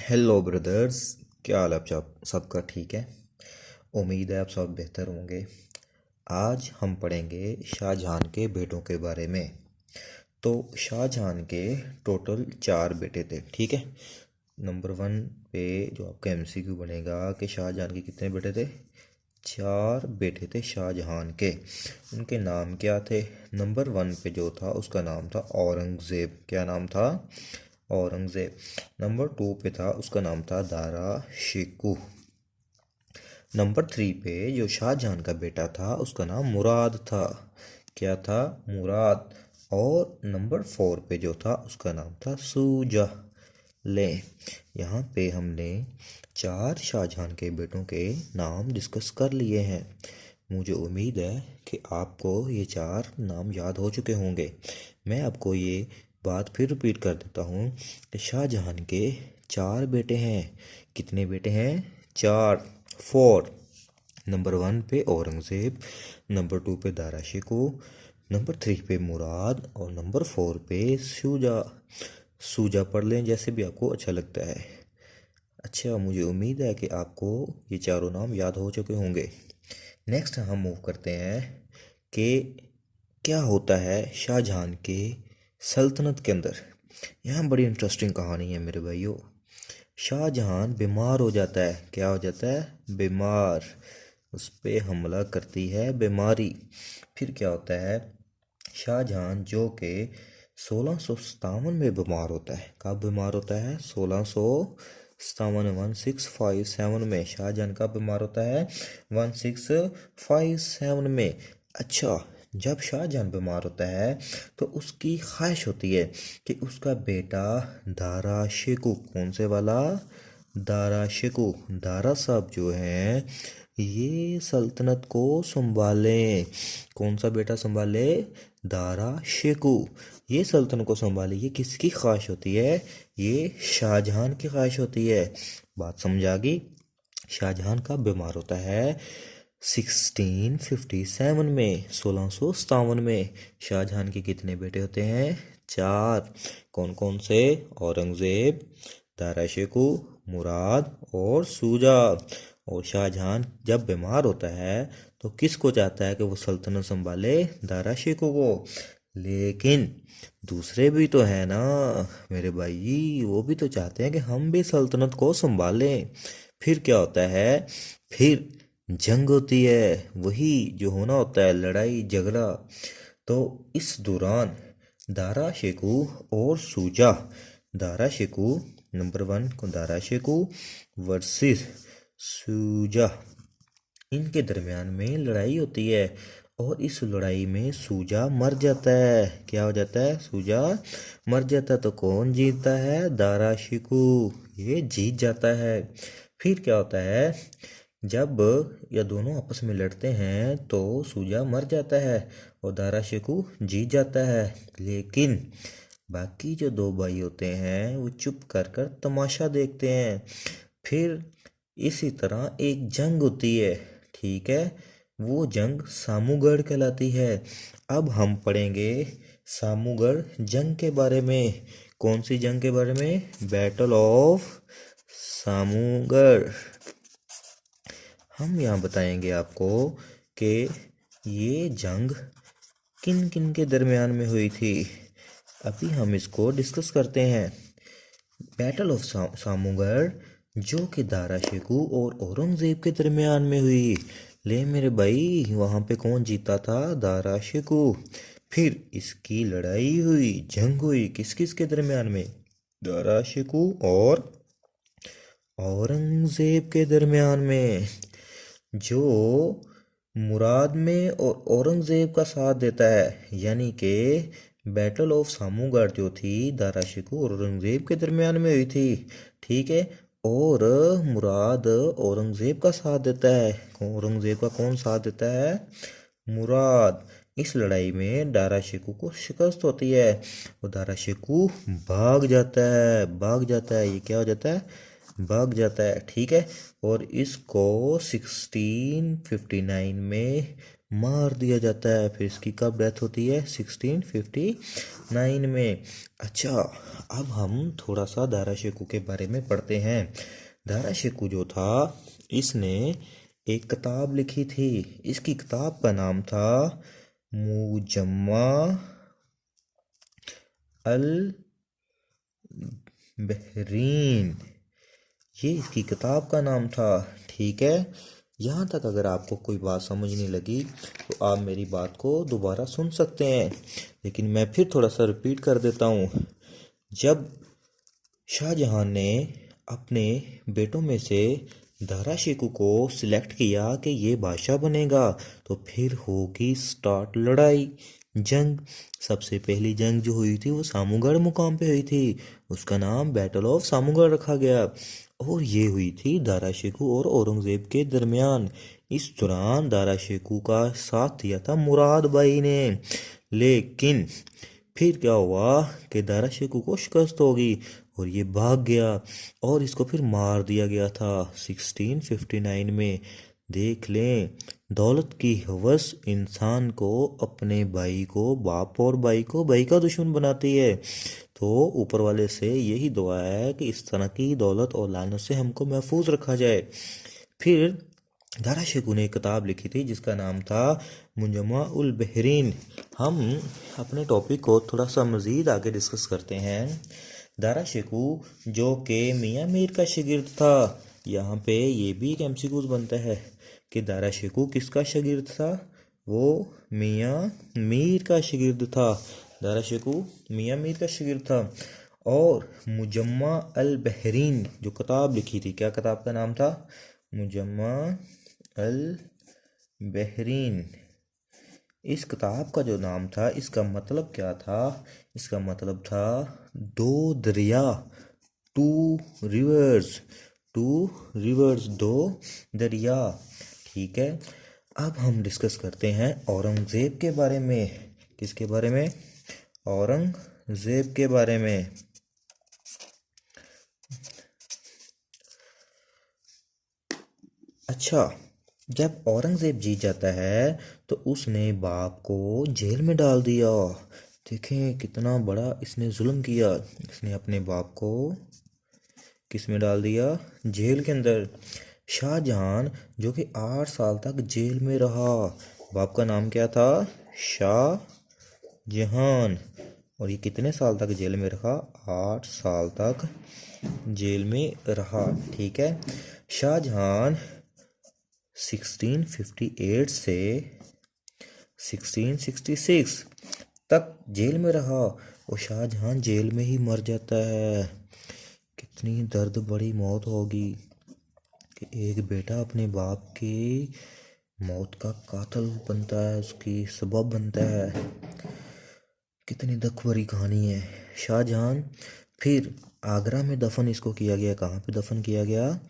Hello brothers. क्या हाल है आप सबका? ठीक है। उम्मीद है आप सब बेहतर होंगे। आज हम पढ़ेंगे शाहजहां के बेटों के बारे में। तो शाहजहां के टोटल 4 बेटे थे, ठीक है। नंबर 1 पे जो आपका एमसीक्यू बनेगा कि शाहजहां के कितने बेटे थे? 4 बेटे थे शाहजहां के। उनके नाम क्या थे? नंबर 1 पे जो था उसका नाम था औरंगज़ेब। क्या नाम था? औरंगज़ेब। नंबर 2 पे था उसका नाम था दारा शिकू। नंबर 3 पे जो शाहजहां का बेटा था उसका नाम मुराद था। क्या था? मुराद। और नंबर 4 पे जो था उसका नाम था सूजा। ले, यहाँ पे हमने 4 शाहजहां के बेटों के नाम डिस्कस कर लिए हैं। मुझे उम्मीद है कि आपको ये 4 नाम याद हो चुके होंगे। मैं आपको ये बात फिर रिपीट कर देता हूँ कि शाहजहां के 4 बेटे हैं। कितने बेटे हैं? 4, 4। नंबर 1 पे औरंगज़ेब, नंबर 2 पे दारा शिकोह, नंबर 3 पे मुराद और नंबर 4 पे सूजा। सूजा पढ़ लें जैसे भी आपको अच्छा लगता है। अच्छा, मुझे उम्मीद है कि आपको ये चारों नाम याद हो चुके होंगे। नेक्स्ट हम मूव करते हैं कि क्या होता है शाहजहां के सल्तनत के अंदर। यहाँ बड़ी इंटरेस्टिंग कहानी है मेरे भाइयों। शाहजहां बीमार हो जाता है। क्या हो जाता है? बीमार। उस पे हमला करती है बीमारी। फिर क्या होता है? शाहजहां जो कि 1657 में बीमार होता है। कब बीमार होता है? 1657, 1657 में शाहजहां कब बीमार होता है? 1657 में। अच्छा, जब शाहजहां बीमार होता है तो उसकी ख्वाहिश होती है कि उसका बेटा दारा शिकोह, कौन से वाला? दारा शिकोह, दारा साहब जो हैं ये सल्तनत को संभालें। कौन सा बेटा संभाले? दारा शिकोह ये सल्तनत को संभाले। ये किसकी ख्वाहिश होती है? ये शाहजहां की ख्वाहिश होती है। बात समझ आ गई? शाहजहां का बीमार होता है 1657 में, 1657 में। शाहजहां के कितने बेटे होते हैं? 4। कौन कौन से? औरंगजेब, दारा शिकोह, मुराद और सूजा। और शाहजहां जब बीमार होता है तो किसको चाहता है कि वो सल्तनत संभाले? दारा शिकोह को। लेकिन दूसरे भी तो है ना मेरे भाई, वो भी तो चाहते हैं कि हम भी सल्तनत को संभालें। फिर क्या होता है? फिर जंग होती है। वही जो होना होता है, लड़ाई झगड़ा। तो इस दौरान दारा शिकोह और सूजा, दारा शिकोह नंबर 1 को दारा शिकोह वर्सेस सूजा, इनके दरमियान में लड़ाई होती है। और इस लड़ाई में सूजा मर जाता है। क्या हो जाता है? सूजा मर जाता है। तो कौन जीतता है? दारा शिकोह ये जीत जाता है। फिर क्या होता है? जब ये दोनों आपस में लड़ते हैं तो सूजा मर जाता है और दारा शिकोह जीत जाता है। लेकिन बाकी जो 2 भाई होते हैं वो चुप कर कर तमाशा देखते हैं। फिर इसी तरह एक जंग होती है, ठीक है। वो जंग सामूगढ़ कहलाती है। अब हम पढ़ेंगे सामूगढ़ जंग के बारे में। कौन सी जंग के बारे में? Battle of Samugarh. हम यहाँ बताएंगे आपको कि ये जंग किन किन के दरमियान में हुई थी। अभी हम इसको डिस्कस करते हैं। बैटल ऑफ सामूगढ़ जो कि दारा शिकोह और औरंगजेब के दरमियान में हुई। ले मेरे भाई, वहाँ पे कौन जीता था? दारा शिकोह। फिर इसकी लड़ाई हुई, जंग हुई किस किस के दरमियान में? दारा शिकोह और औरंगजेब के दरमियान में। जो मुराद में और औरंगजेब का साथ देता है, यानी कि बैटल ऑफ सामूगढ़ जो थी दारा शिकोह और औरंगजेब के दरमियान में हुई थी, ठीक है। और मुराद औरंगजेब का साथ देता है। औरंगजेब का कौन साथ देता है? मुराद। इस लड़ाई में दारा शिकोह को शिकस्त होती है और दारा शिकोह भाग जाता है। भाग जाता है, ये क्या हो जाता है? भाग जाता है, ठीक है। और इसको 1659 में मार दिया जाता है। फिर इसकी कब डेथ होती है? 1659 में। अच्छा, अब हम थोड़ा सा दारा शेकू के बारे में पढ़ते हैं। दारा शेकू जो था, इसने एक किताब लिखी थी। इसकी किताब का नाम था मुजम्मा अल बहरीन। ये इसकी किताब का नाम था। ठीक है, यहाँ तक अगर आपको कोई बात समझ नहीं लगी तो आप मेरी बात को दोबारा सुन सकते हैं, लेकिन मैं फिर थोड़ा सा रिपीट कर देता हूँ। जब शाहजहां ने अपने बेटों में से दारा शेकू को सिलेक्ट किया कि ये बादशाह बनेगा, तो फिर होगी स्टार्ट लड़ाई, जंग। सबसे पहली जंग जो हुई थी वो सामूगढ़ मुकाम पे हुई थी। उसका नाम बैटल ऑफ सामूगढ़ रखा गया, और ये हुई थी दारा शेकू और औरंगजेब के दरमियान। इस दौरान दारा शेकू का साथ दिया था मुराद भाई ने, लेकिन फिर क्या हुआ कि दारा शेकू को शिकस्त होगी और ये भाग गया, और इसको फिर मार दिया गया था 1659 में। देख लें, दौलत की हवस इंसान को अपने भाई को बाप और भाई को भाई का दुश्मन बनाती है। तो ऊपर वाले से यही दुआ है कि इस तरह की दौलत और लानत से हमको महफूज रखा जाए। फिर दारा शेकू ने एक किताब लिखी थी जिसका नाम था मुजम्मा उल बहरीन। हम अपने टॉपिक को थोड़ा सा मज़ीद आगे डिस्कस करते हैं। दारा शेकू जो कि मियाँ मीर का शागिर्द था, यहाँ पे ये भी एक एमसीक्यूज बनता है कि दारा शेकू किसका शागिर्द था? वो मियाँ मीर का शागिर्द था। दारा शेकू मियाँ मीर का शागिर्द था। और मुजम्मा अल बहरीन जो किताब लिखी थी, क्या किताब का नाम था? मुजम्मा अल बहरीन। इस किताब का जो नाम था, इसका मतलब क्या था? इसका मतलब था दो दरिया, टू रिवर्स, टू रिवर्स, दो दरिया। ठीक है, अब हम डिस्कस करते हैं औरंगज़ेब के बारे में। किसके बारे में? औरंगज़ेब के बारे में। अच्छा, जब औरंगज़ेब जीत जाता है तो उसने बाप को जेल में डाल दिया। देखें कितना बड़ा इसने जुल्म किया। इसने अपने बाप को किस में डाल दिया? जेल के अंदर। शाहजहां जो कि 8 साल तक जेल में रहा। बाप का नाम क्या था? शाहजहां। और ये कितने साल तक जेल में रहा? 8 साल तक जेल में रहा। ठीक है, शाहजहां 1658 से 1666 तक जेल में रहा, और शाहजहां जेल में ही मर जाता है। कितनी दर्द बड़ी मौत होगी कि एक बेटा अपने बाप की मौत का कातिल बनता है, उसकी सबब बनता है। कितनी दुख भरी कहानी है। शाहजहां फिर आगरा में दफन इसको किया गया। कहाँ पे दफन किया गया?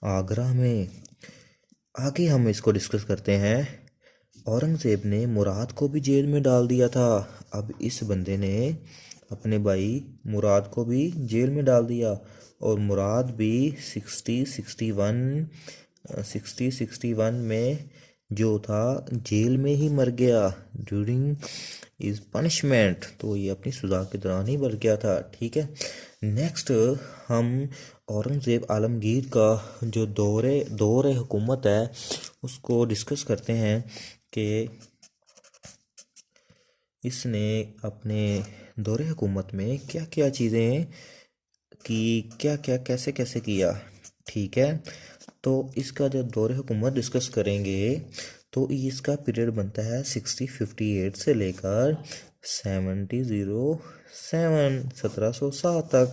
आगरा में। आगे हम इसको डिस्कस करते हैं। औरंगज़ेब ने मुराद को भी जेल में डाल दिया था। अब इस बंदे ने अपने भाई मुराद को भी जेल में डाल दिया, और मुराद भी 6061 में जो था जेल में ही मर गया ड्यूरिंग इज पनिशमेंट। तो ये अपनी सज़ा के दौरान ही मर गया था। ठीक है, नेक्स्ट हम औरंगज़ेब आलमगीर का जो दौरे हुकूमत है उसको डिस्कस करते हैं कि इसने अपने दौरे हुकूमत में क्या क्या चीज़ें की, क्या क्या कैसे कैसे किया। ठीक है, तो इसका जब दौरे हुकूमत डिस्कस करेंगे तो इसका पीरियड बनता है 1658 से लेकर 1707 तक।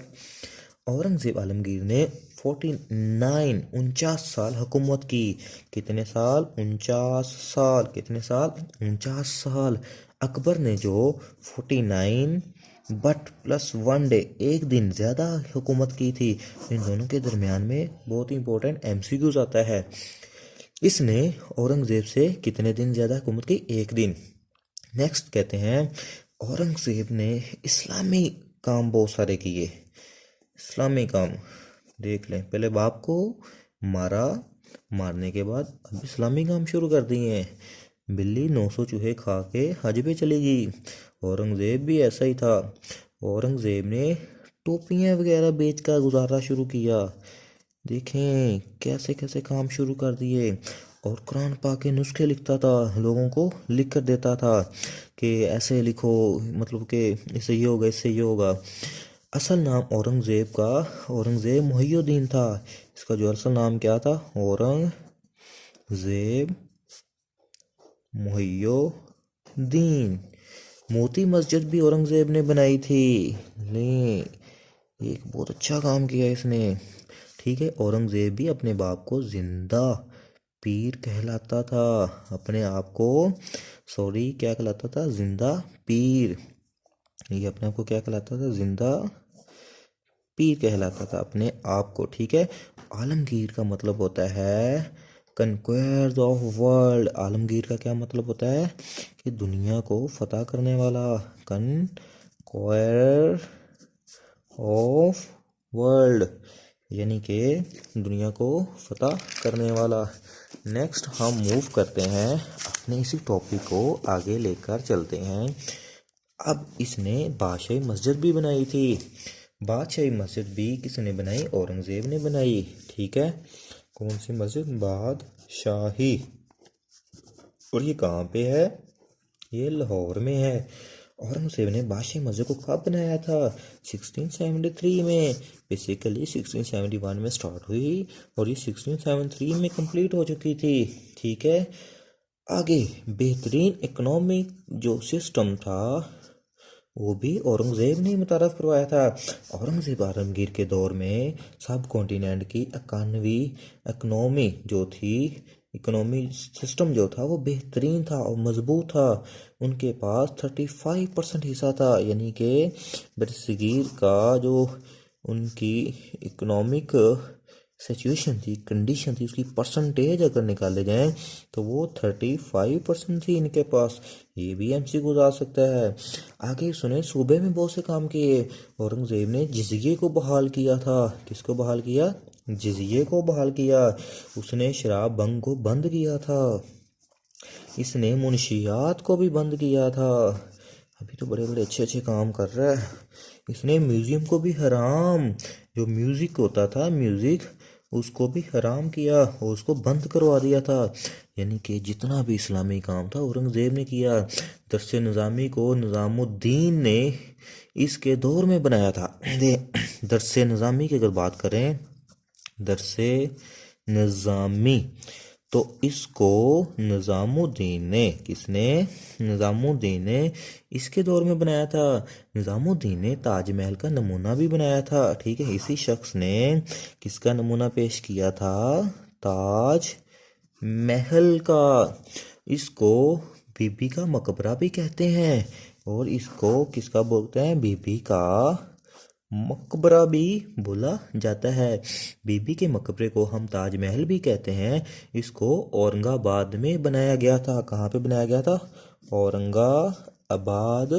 औरंगज़ेब आलमगीर ने 49 साल हुकूमत की। कितने साल? 49 साल। कितने साल? 49 साल। अकबर ने जो 49 बट प्लस 1 डे, एक दिन ज़्यादा हुकूमत की थी। इन दोनों के दरमियान में बहुत ही इंपॉर्टेंट एमसीक्यूज आता है। इसने औरंगज़ेब से कितने दिन ज़्यादा हुकूमत की? एक दिन। नेक्स्ट कहते हैं औरंगज़ेब ने इस्लामी काम बहुत सारे किए। इस्लामी काम देख लें, पहले बाप को मारा, मारने के बाद अब इस्लामी काम शुरू कर दिए हैं। बिल्ली 900 चूहे खा के हज पे चलेगी। औरंगज़ेब भी ऐसा ही था। औरंगज़ेब ने टोपियाँ वगैरह बेच कर गुजारा शुरू किया। देखें कैसे कैसे काम शुरू कर दिए। और कुरान पाक के नुस्खे लिखता था, लोगों को लिख कर देता था कि ऐसे लिखो, मतलब कि इससे ये होगा, इससे ये होगा। असल नाम औरंगज़ेब का औरंगज़ेब मुहियुद्दीन था। इसका जो असल नाम क्या था? औरंगज़ेब मुहियुद्दीन। मोती मस्जिद भी औरंगज़ेब ने बनाई थी। ले, एक बहुत अच्छा काम किया इसने। ठीक है, औरंगज़ेब भी अपने बाप को जिंदा पीर कहलाता था। अपने आप को क्या कहलाता था? जिंदा पीर। ये अपने आप को क्या कहलाता था? जिंदा पीर कहलाता था अपने आप को। ठीक है, आलमगीर का मतलब होता है कनक्वेयर ऑफ वर्ल्ड। आलमगीर का क्या मतलब होता है? कि दुनिया को फतह करने वाला। कनक्वेयर ऑफ वर्ल्ड, यानी कि दुनिया को फतह करने वाला। नेक्स्ट हम मूव करते हैं, अपने इसी टॉपिक को आगे लेकर चलते हैं। अब इसने बादशाही मस्जिद भी बनाई थी। बादशाही मस्जिद भी किसने बनाई? औरंगज़ेब ने बनाई। ठीक है, कौन सी मस्जिद? बादशाही। और ये कहाँ पे है? ये लाहौर में है। औरंगज़ेब ने बादशाही मस्जिद को कब बनाया था? 1673 में। बेसिकली 1671 में स्टार्ट हुई और ये 1673 में कंप्लीट हो चुकी थी। ठीक है, आगे बेहतरीन इकोनॉमिक जो सिस्टम था वो भी औरंगज़ेब ने मुतारफ़ करवाया था। औरंगज़ेब आलमगीर के दौर में सब कॉन्टिनेंट की इकनॉमी जो थी, इकोनॉमी सिस्टम जो था वो बेहतरीन था और मजबूत था। उनके पास 35% हिस्सा था, यानी कि बरसगीर का जो उनकी इकोनॉमिक सिचुएशन थी, कंडीशन थी, उसकी परसेंटेज अगर निकाले जाएं तो वो 35% थी इनके पास। ये भी एमसीक्यू आ सकता है। आगे सुने, सूबे में बहुत से काम किए। औरंगज़ेब ने जिज़िये को बहाल किया था। किसको बहाल किया? जिज़िये को बहाल किया। उसने शराब बंग को बंद किया था। इसने मुनशियात को भी बंद किया था। अभी तो बड़े बड़े अच्छे अच्छे काम कर रहा है। इसने म्यूज़ियम को भी हराम, जो म्यूज़िक होता था, म्यूज़िक, उसको भी हराम किया और उसको बंद करवा दिया था। यानी कि जितना भी इस्लामी काम था औरंगज़ेब ने किया। दरसे निज़ामी को निज़ामुद्दीन ने इसके दौर में बनाया था। दरसे निज़ामी की अगर बात करें, दरसे निज़ामी, तो इसको निज़ामुद्दीन ने, किसने? निज़ामुद्दीन ने इसके दौर में बनाया था। निज़ामुद्दीन ने ताजमहल का नमूना भी बनाया था। ठीक है, इसी शख्स ने किसका नमूना पेश किया था? ताज महल का। इसको बीबी का मकबरा भी कहते हैं और इसको किसका बोलते हैं? बीबी का मकबरा भी बोला जाता है। बीबी के मकबरे को हम ताजमहल भी कहते हैं। इसको औरंगाबाद में बनाया गया था। कहाँ पे बनाया गया था? औरंगाबाद